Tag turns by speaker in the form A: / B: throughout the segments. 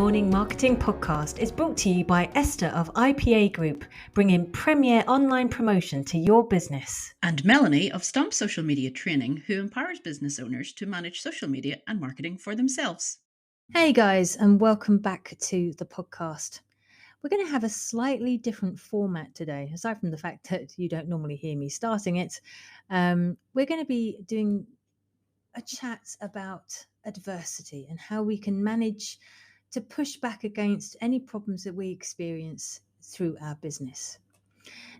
A: Morning Marketing Podcast is brought to you by Esther of IPA Group, bringing premier online promotion to your business.
B: And Melanie of Stomp Social Media Training, who empowers business owners to manage social media and marketing for themselves.
A: Hey guys, and welcome back to the podcast. We're going to have a slightly different format today, aside from the fact that you don't normally hear me starting it. We're going to be doing a chat about adversity and how we can manage to push back against any problems that we experience through our business.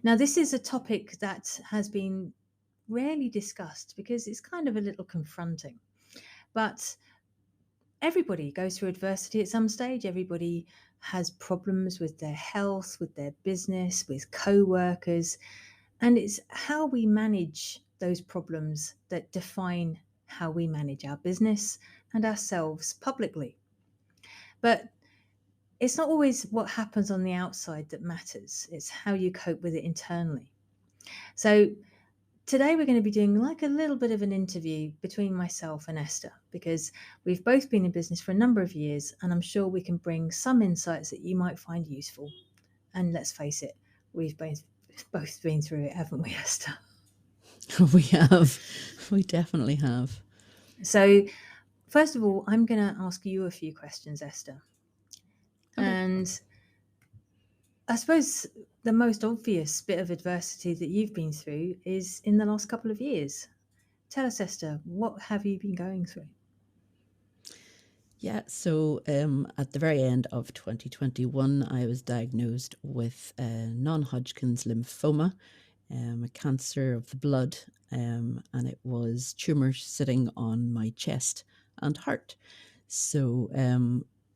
A: Now, this is a topic that has been rarely discussed because it's kind of a little confronting. But everybody goes through adversity at some stage. Everybody has problems with their health, with their business, with co-workers. And it's how we manage those problems that define how we manage our business and ourselves publicly. But it's not always what happens on the outside that matters. It's how you cope with it internally. So today we're going to be doing like a little bit of an interview between myself and Esther, because we've both been in business for a number of years, and I'm sure we can bring some insights that you might find useful. And let's face it, we've both been through it, haven't we, Esther?
B: We have. We definitely have.
A: So first of all, I'm going to ask you a few questions, Esther. Okay. And I suppose the most obvious bit of adversity that you've been through is in the last couple of years. Tell us, Esther, what have you been going through?
B: Yeah, so at the very end of 2021, I was diagnosed with non-Hodgkin's lymphoma, a cancer of the blood, and it was tumours sitting on my chest and heart. So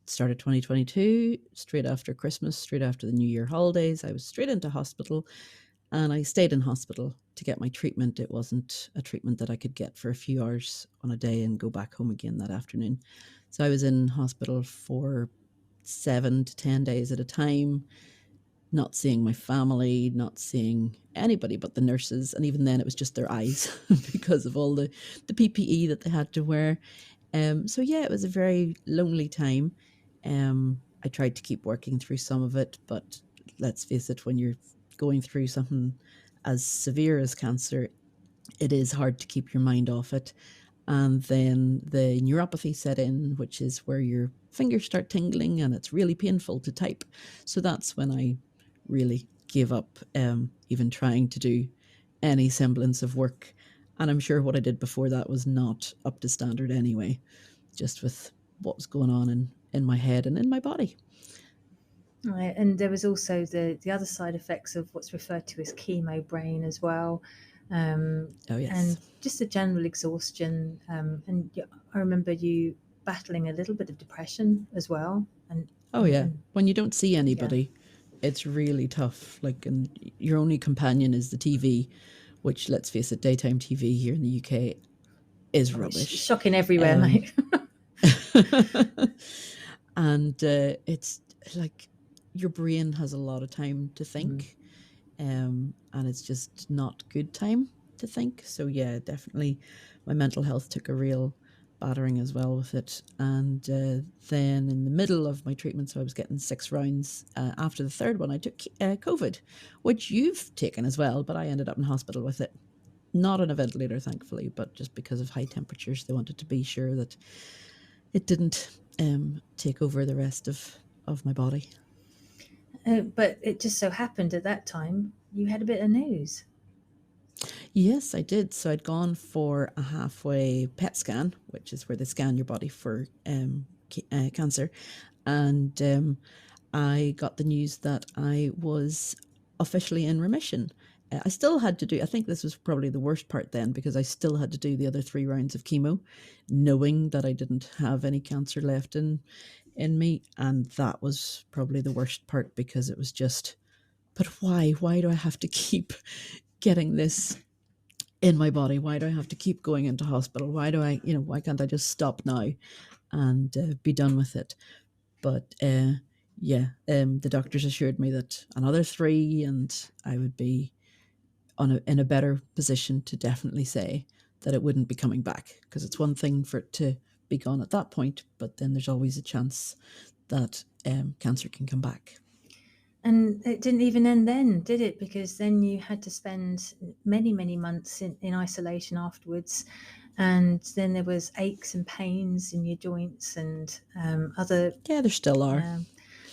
B: started 2022, straight after Christmas, straight after the New Year holidays, I was straight into hospital, and I stayed in hospital to get my treatment. It wasn't a treatment that I could get for a few hours on a day and go back home again that afternoon. So I was in hospital for 7 to 10 days at a time, not seeing my family, not seeing anybody but the nurses. And even then it was just their eyes because of all the PPE that they had to wear. So yeah, it was a very lonely time. I tried to keep working through some of it, but let's face it, when you're going through something as severe as cancer, it is hard to keep your mind off it. And then the neuropathy set in, which is where your fingers start tingling and it's really painful to type. So that's when I really gave up even trying to do any semblance of work. And I'm sure what I did before that was not up to standard anyway, just with what was going on in my head and in my body.
A: Right. And there was also the other side effects of what's referred to as chemo brain as well.
B: Oh, yes.
A: And just the general exhaustion. And I remember you battling a little bit of depression as well.
B: When you don't see anybody, it's really tough. Like, and your only companion is the TV, which, let's face it, daytime TV here in the UK is rubbish.
A: Shocking everywhere, mate.
B: And it's like your brain has a lot of time to think, and it's just not good time to think. So yeah, definitely my mental health took a real battering as well with it. And then in the middle of my treatment, so I was getting 6 rounds, after the third one I took COVID, which you've taken as well, but I ended up in hospital with it. Not on a ventilator, thankfully, but just because of high temperatures, they wanted to be sure that it didn't take over the rest of my body.
A: But it just so happened at that time you had a bit of news.
B: Yes, I did. So I'd gone for a halfway PET scan, which is where they scan your body for cancer. And I got the news that I was officially in remission. I still had to do, I think this was probably the worst part then, because I still had to do the other 3 rounds of chemo, knowing that I didn't have any cancer left in me. And that was probably the worst part, because it was just, but why? Why do I have to keep getting this in my body? Why do I have to keep going into hospital? Why do I, why can't I just stop now and be done with it? But the doctors assured me that another 3 and I would be in a better position to definitely say that it wouldn't be coming back, because it's one thing for it to be gone at that point, but then there's always a chance that cancer can come back.
A: And it didn't even end then, did it? Because then you had to spend many, many months in isolation afterwards. And then there was aches and pains in your joints and other.
B: Yeah, there still are.
A: Yeah.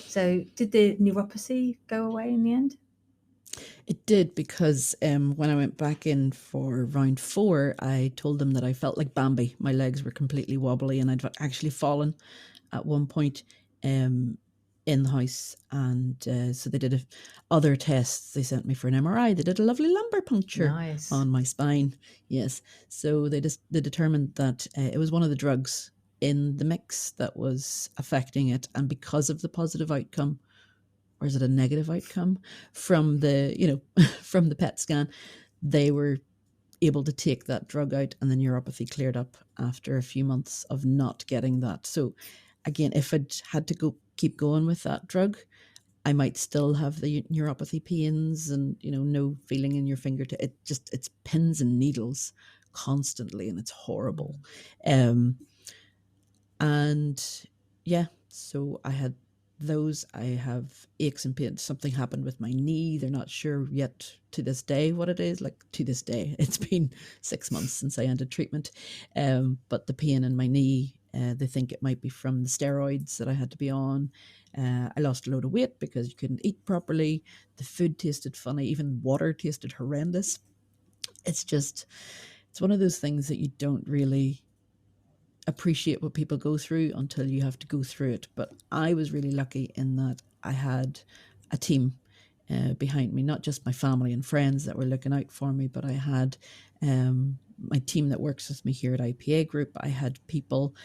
A: So did the neuropathy go away in the end?
B: It did, because when I went back in for round 4, I told them that I felt like Bambi. My legs were completely wobbly, and I'd actually fallen at one point um, in the house. And so they did other tests. They sent me for an MRI. They did a lovely lumbar puncture
A: Nice.
B: on my spine. Yes. So they determined that it was one of the drugs in the mix that was affecting it. And because of the positive outcome, or is it a negative outcome from the, from the PET scan, they were able to take that drug out, and the neuropathy cleared up after a few months of not getting that. So again, if I'd had to keep going with that drug, I might still have the neuropathy pains and, no feeling in your fingertip. It's pins and needles constantly, and it's horrible. Um, and yeah, so I had those. I have aches and pains. Something happened with my knee. They're not sure yet to this day what it is. Like, to this day, it's been 6 months since I ended treatment. But the pain in my knee, they think it might be from the steroids that I had to be on. I lost a load of weight because you couldn't eat properly. The food tasted funny. Even water tasted horrendous. It's one of those things that you don't really appreciate what people go through until you have to go through it. But I was really lucky in that I had a team behind me, not just my family and friends that were looking out for me, but I had my team that works with me here at IPA Group. I had people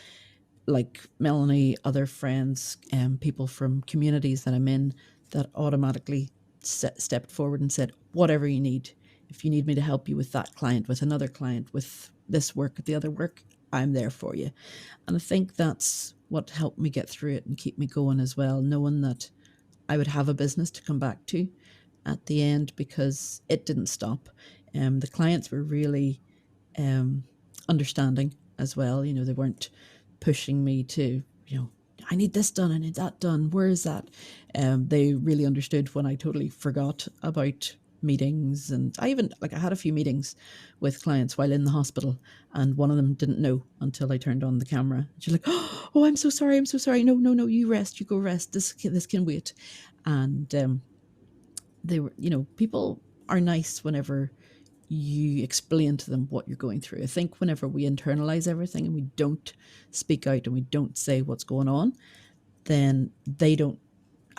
B: like Melanie, other friends, people from communities that I'm in, that automatically stepped forward and said, whatever you need. If you need me to help you with that client, with another client, with this work, with the other work, I'm there for you. And I think that's what helped me get through it and keep me going as well, knowing that I would have a business to come back to at the end, because it didn't stop. The clients were really um, understanding as well. They weren't pushing me to, I need this done, I need that done. Where is that? They really understood when I totally forgot about meetings. And I had a few meetings with clients while in the hospital, and one of them didn't know until I turned on the camera. She's like, oh, I'm so sorry, I'm so sorry. No, no, no, you rest, you go rest. This can wait. And they were, people are nice whenever you explain to them what you're going through. I think whenever we internalize everything and we don't speak out and we don't say what's going on, then they don't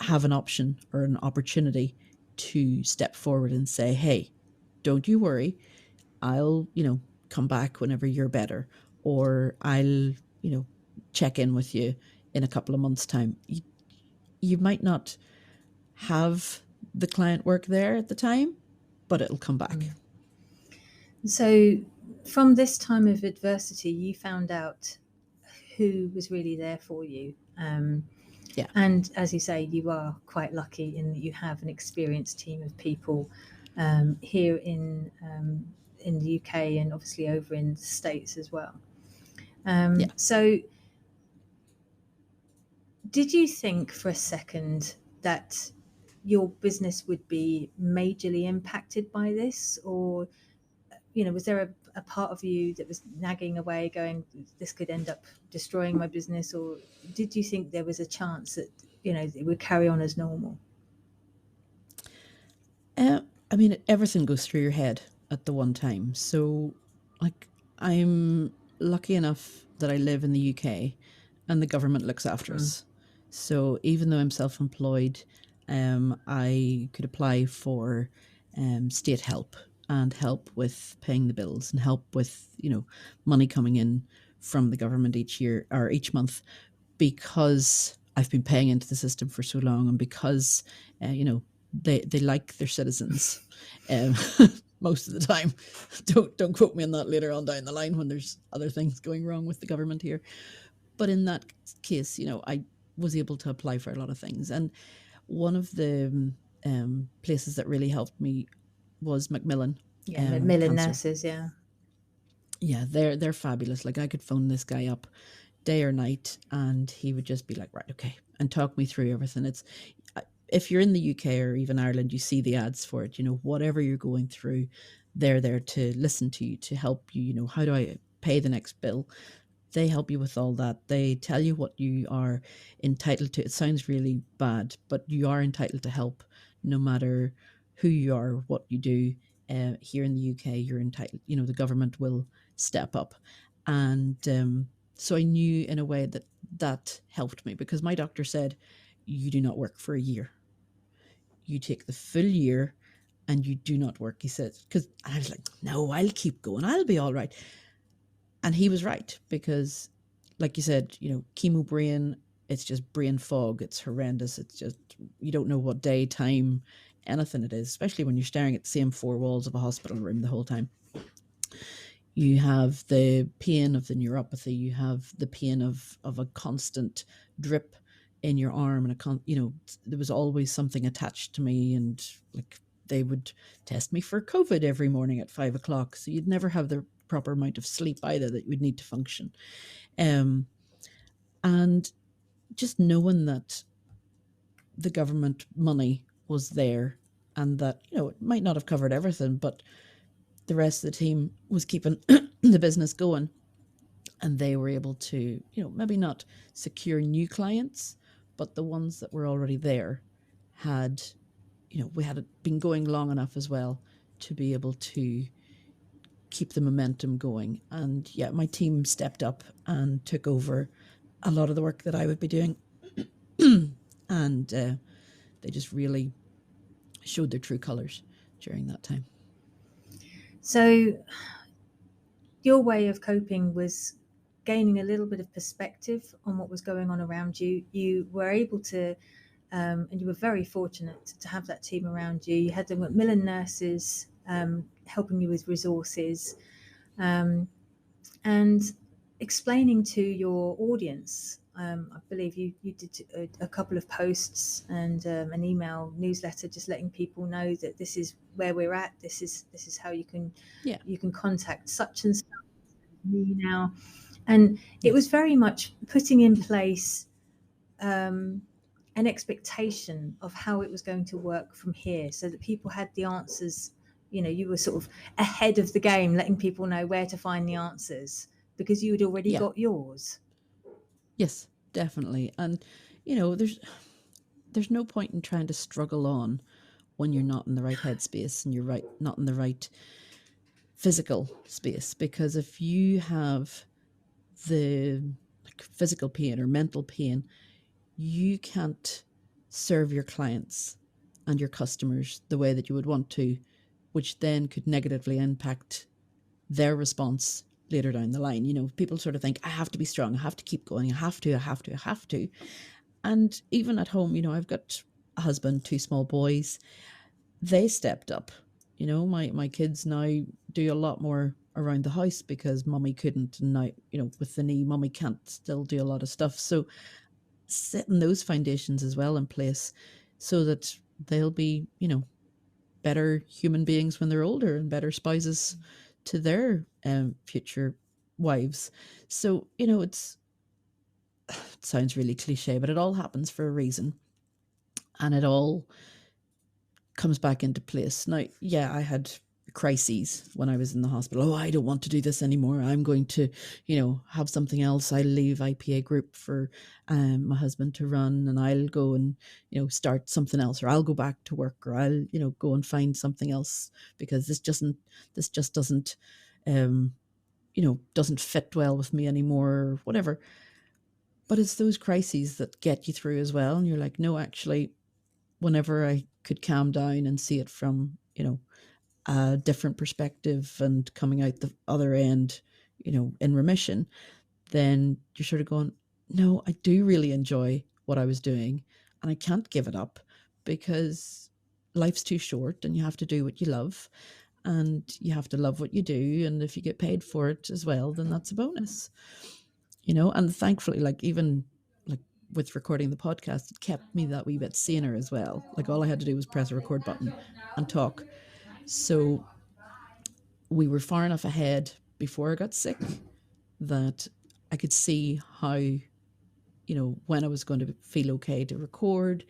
B: have an option or an opportunity to step forward and say, hey, don't you worry. I'll, come back whenever you're better, or I'll, check in with you in a couple of months' time. You might not have the client work there at the time, but it'll come back.
A: So from this time of adversity, you found out who was really there for you.
B: Yeah.
A: And as you say, you are quite lucky in that you have an experienced team of people here in the UK and obviously over in the States as well.
B: Yeah.
A: So, did you think for a second that your business would be majorly impacted by this, or was there a part of you that was nagging away, going, "This could end up destroying my business," or did you think there was a chance that it would carry on as normal?
B: Uh, I mean, everything goes through your head at the one time. So, like, I'm lucky enough that I live in the UK and the government looks after
A: Mm.
B: us. So, even though I'm self employed, I could apply for state help and help with paying the bills and help with, money coming in from the government each year or each month, because I've been paying into the system for so long, and because they like their citizens um, most of the time. Don't quote me on that later on down the line when there's other things going wrong with the government here. But in that case, I was able to apply for a lot of things, and one of the places that really helped me was Macmillan
A: Yeah, Macmillan
B: Cancer.
A: nurses. Yeah.
B: Yeah, they're fabulous. Like, I could phone this guy up day or night, and he would just be like, right, okay, and talk me through everything. If you're in the UK or even Ireland, you see the ads for it. Whatever you're going through, they're there to listen to you, to help you. How do I pay the next bill? They help you with all that. They tell you what you are entitled to. It sounds really bad, but you are entitled to help no matter who you are, what you do. Here in the UK, you're entitled, the government will step up. And so I knew in a way that that helped me because my doctor said, you do not work for a year. You take the full year and you do not work. He said, because I was like, no, I'll keep going. I'll be all right. And he was right because, like you said, chemo brain, it's just brain fog. It's horrendous. It's just, you don't know what day, time, anything it is, especially when you're staring at the same four walls of a hospital room the whole time. You have the pain of the neuropathy. You have the pain of a constant drip in your arm, and there was always something attached to me, and like they would test me for COVID every morning at 5 o'clock. So you'd never have the proper amount of sleep either that you would need to function. And just knowing that the government money was there and that, it might not have covered everything, but the rest of the team was keeping the business going. And they were able to, maybe not secure new clients, but the ones that were already there had, we had been going long enough as well to be able to keep the momentum going. And yeah, my team stepped up and took over a lot of the work that I would be doing. And they just really showed their true colors during that time.
A: So your way of coping was gaining a little bit of perspective on what was going on around you. You were able to, and you were very fortunate to have that team around you. You had the Macmillan nurses helping you with resources, and explaining to your audience. I believe you did a couple of posts and an email newsletter, just letting people know that this is where we're at. This is how you can
B: Yeah.
A: contact such and such, me now. And it was
B: Yes.
A: very much putting in place an expectation of how it was going to work from here, so that people had the answers. You were sort of ahead of the game, letting people know where to find the answers because you had already
B: Yeah.
A: got yours.
B: Yes, definitely. And there's no point in trying to struggle on when you're not in the right headspace and you're not in the right physical space. Because if you have the physical pain or mental pain, you can't serve your clients and your customers the way that you would want to, which then could negatively impact their response later down the line. People sort of think, I have to be strong, I have to keep going, I have to. And even at home, I've got a husband, two small boys. They stepped up. My kids now do a lot more around the house because mummy couldn't. And now, with the knee, mummy can't still do a lot of stuff. So setting those foundations as well in place so that they'll be, better human beings when they're older and better spouses to their future wives. So, it sounds really cliche, but it all happens for a reason. And it all comes back into place. Now, yeah, I had crises when I was in the hospital. Oh, I don't want to do this anymore. I'm going to, have something else. I'll leave IPA group for my husband to run, and I'll go and, start something else, or I'll go back to work, or I'll, go and find something else because this just doesn't, doesn't fit well with me anymore, or whatever. But it's those crises that get you through as well. And you're like, no, actually, whenever I could calm down and see it from, a different perspective and coming out the other end, in remission, then you're sort of going, no, I do really enjoy what I was doing and I can't give it up because life's too short and you have to do what you love and you have to love what you do. And if you get paid for it as well, then that's a bonus, and thankfully, even like with recording the podcast, it kept me that wee bit saner as well. Like all I had to do was press a record button and talk. So we were far enough ahead before I got sick that I could see how when I was going to feel okay to record.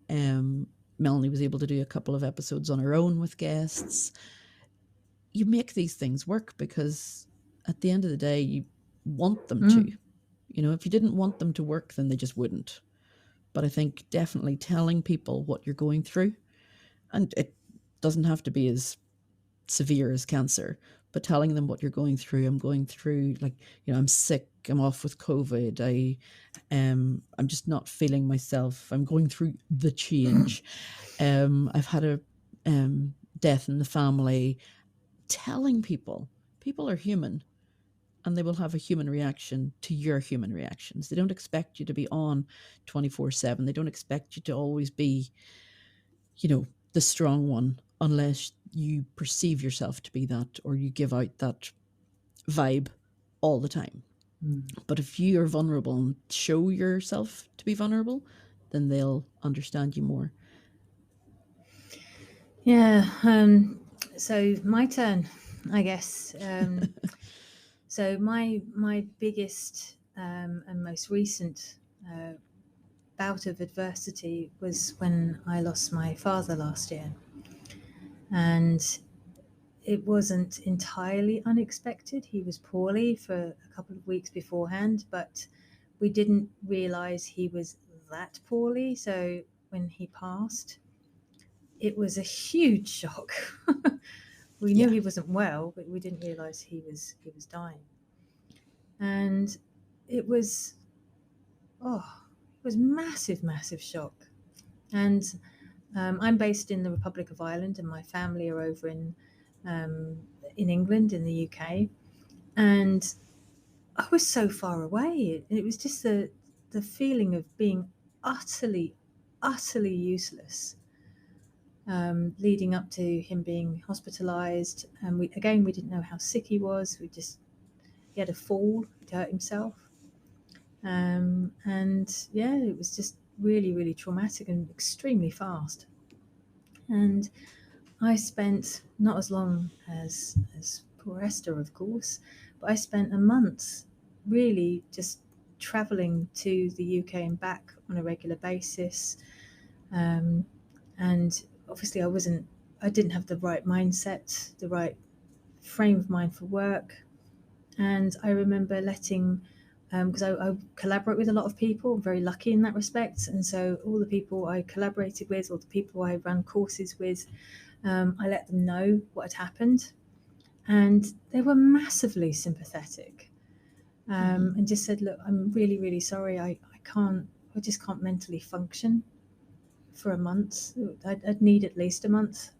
B: Um, Melanie was able to do a couple of episodes on her own with guests. You make these things work because at the end of the day, you want them to.
A: Mm,
B: If you didn't want them to work, then they just wouldn't. But I think definitely telling people what you're going through, and it doesn't have to be as severe as cancer, but telling them what you're going through. I'm going through, like, I'm sick, I'm off with COVID, I'm just not feeling myself, I'm going through the change. I've had a death in the family. Telling people are human, and they will have a human reaction to your human reactions. They don't expect you to be on 24/7. They don't expect you to always be, the strong one, unless you perceive yourself to be that, or you give out that vibe all the time.
A: mm.
B: But if you are vulnerable and show yourself to be vulnerable, then they'll understand you more.
A: Yeah. So my turn, I guess. So my biggest and most recent bout of adversity was when I lost my father last year, and it wasn't entirely unexpected. He was poorly for a couple of weeks beforehand, but we didn't realize he was that poorly. So when he passed, it was a huge shock. We knew
B: Yeah.
A: he wasn't well, but we didn't realize he was dying. And it was it was massive, massive shock. And I'm based in the Republic of Ireland, and my family are over um, in England, in the UK. And I was so far away. It was just the feeling of being utterly, utterly useless. Leading up to him being hospitalised, and we didn't know how sick he was. He had a fall, he hurt himself, and yeah, it was just really, really traumatic and extremely fast. And I spent not as long as poor Esther, of course, but I spent a month really just traveling to the UK and back on a regular basis. Um, and obviously, I didn't have the right mindset, the right frame of mind for work. And I remember letting, because I collaborate with a lot of people, I'm very lucky in that respect. And so all the people I collaborated with, or the people I ran courses with, I let them know what had happened, and they were massively sympathetic,
B: Mm-hmm.
A: and just said, "Look, I'm really, really sorry. I just can't mentally function for a month. I'd need at least a month."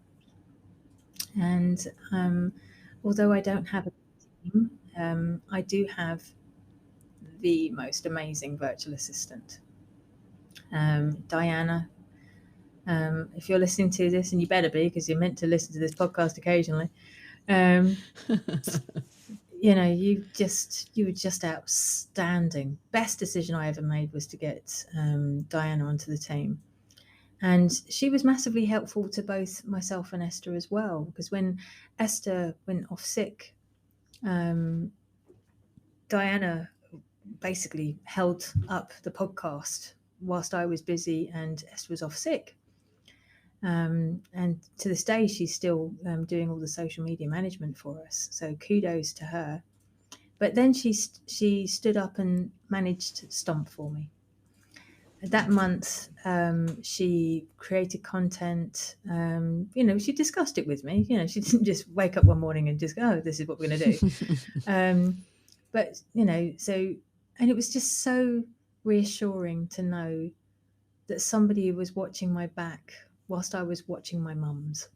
A: And although I don't have a team, I do have the most amazing virtual assistant, Diana. If you're listening to this, and you better be, because you're meant to listen to this podcast occasionally, um, you were just outstanding. Best decision I ever made was to get Diana onto the team. And she was massively helpful to both myself and Esther as well, because when Esther went off sick, um, Diana basically held up the podcast whilst I was busy and Esther was off sick. And to this day, she's still doing all the social media management for us. So kudos to her. But then she stood up and managed Stomp for me. That month, she created content. She discussed it with me. She didn't just wake up one morning and just go, "Oh, this is what we're going to do." But and it was just so reassuring to know that somebody was watching my back whilst I was watching my mum's.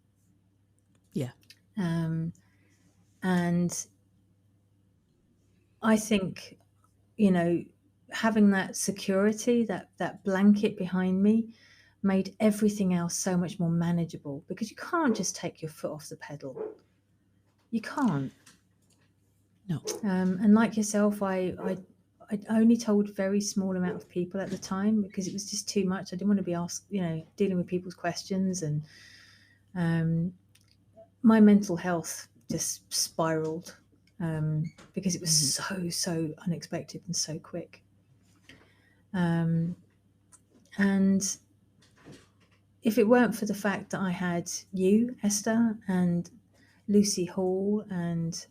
B: Yeah.
A: Um, and I think, you know, having that security, that blanket behind me, made everything else so much more manageable, because you can't just take your foot off the pedal. You can't.
B: No.
A: And like yourself, I only told a very small amount of people at the time, because it was just too much. I didn't want to be asked, dealing with people's questions, and um, my mental health just spiraled, because it was
B: Mm-hmm.
A: so unexpected and so quick. And if it weren't for the fact that I had you, Esther, and Lucy Hall, and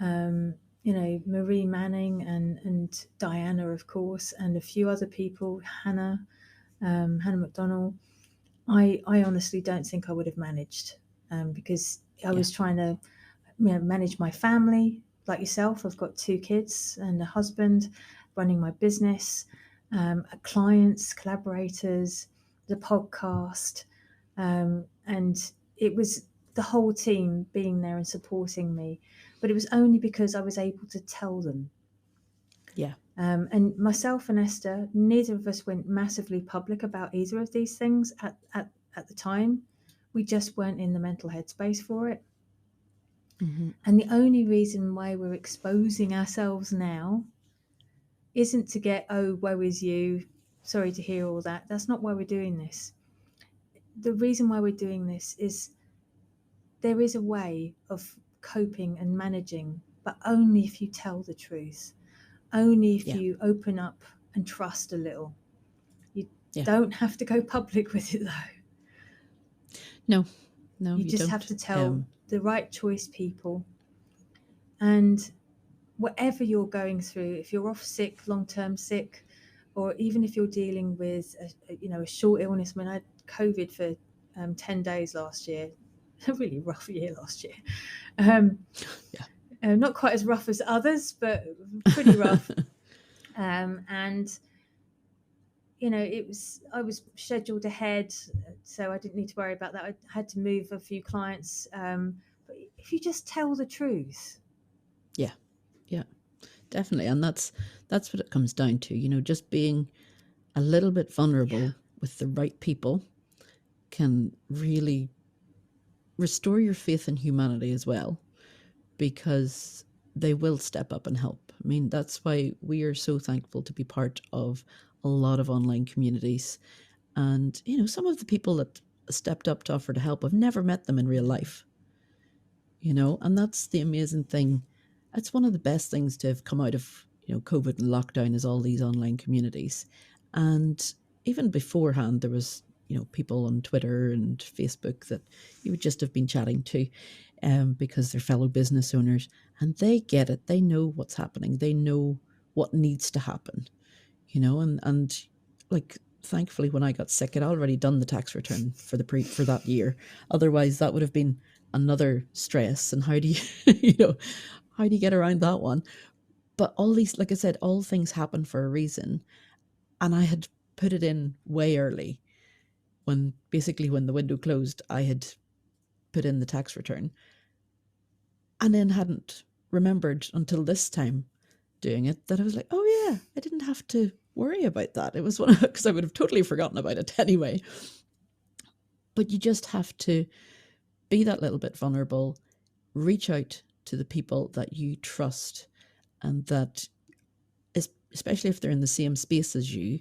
A: Marie Manning, and Diana, of course, and a few other people, Hannah McDonnell, I honestly don't think I would have managed, because I was trying to manage my family like yourself. I've got 2 kids and a husband, running my business, clients, collaborators, the podcast, and it was the whole team being there and supporting me. But it was only because I was able to tell them.
B: Yeah.
A: And myself and Esther, neither of us went massively public about either of these things at the time. We just weren't in the mental headspace for it.
B: Mm-hmm.
A: And the only reason why we're exposing ourselves now isn't to get, oh, woe is you, sorry to hear all that. That's not why we're doing this. The reason why we're doing this is there is a way of coping and managing, but only if you tell the truth, only if
B: Yeah.
A: you open up and trust a little. You
B: Yeah.
A: don't have to go public with it, though.
B: No,
A: You
B: you
A: just have
B: don't.
A: to tell the right choice people. And whatever you're going through, if you're off sick, long-term sick, or even if you're dealing with a short illness. I mean, I had COVID for 10 days last year. A really rough year last year. Not quite as rough as others, but pretty rough. And I was scheduled ahead, so I didn't need to worry about that. I had to move a few clients. But if you just tell the truth.
B: Yeah. Yeah. Definitely. And that's what it comes down to, just being a little bit vulnerable with the right people can really restore your faith in humanity as well, because they will step up and help. I mean, that's why we are so thankful to be part of a lot of online communities. And, some of the people that stepped up to offer to help, I've never met them in real life, and that's the amazing thing. That's one of the best things to have come out of, COVID and lockdown, is all these online communities. And even beforehand, there was, people on Twitter and Facebook that you would just have been chatting to, because they're fellow business owners, and they get it. They know what's happening. They know what needs to happen, and like, thankfully, when I got sick, I'd already done the tax return for that year. Otherwise, that would have been another stress. And how do you, how do you get around that one? But all these, like I said, all things happen for a reason. And I had put it in way early. When the window closed, I had put in the tax return, and then hadn't remembered until this time doing it that I was like, oh yeah, I didn't have to worry about that. It was one of, because I would have totally forgotten about it anyway. But you just have to be that little bit vulnerable, reach out to the people that you trust, and that, especially if they're in the same space as you,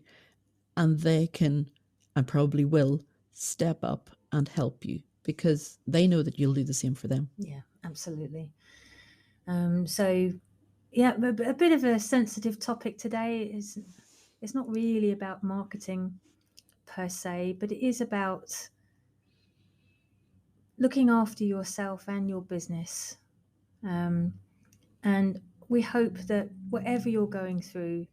B: and they can, and probably will, step up and help you, because they know that you'll do the same for them.
A: Yeah, absolutely. So, yeah, a bit of a sensitive topic today. It's not really about marketing per se, but it is about looking after yourself and your business. And we hope that whatever you're going through,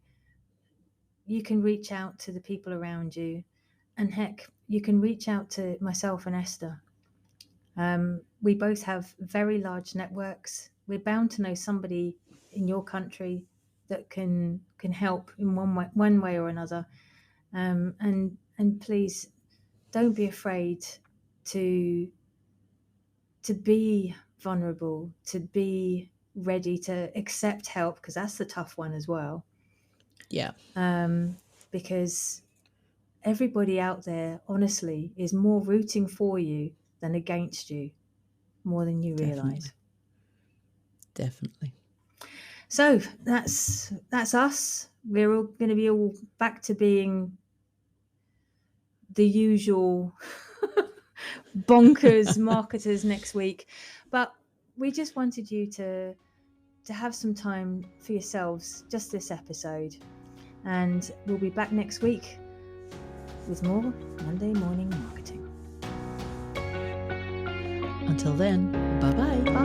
A: you can reach out to the people around you. And heck, you can reach out to myself and Esther. We both have very large networks. We're bound to know somebody in your country that can help in one way or another. And please don't be afraid to be vulnerable, to be ready to accept help, because that's the tough one as well.
B: Yeah.
A: Because everybody out there, honestly, is more rooting for you than against you, more than you realize.
B: Definitely.
A: So that's us. We're all going to be all back to being the usual bonkers marketers next week, but we just wanted you to have some time for yourselves, just this episode. And we'll be back next week with more Monday Morning Marketing.
B: Until then, bye-bye.
A: Bye.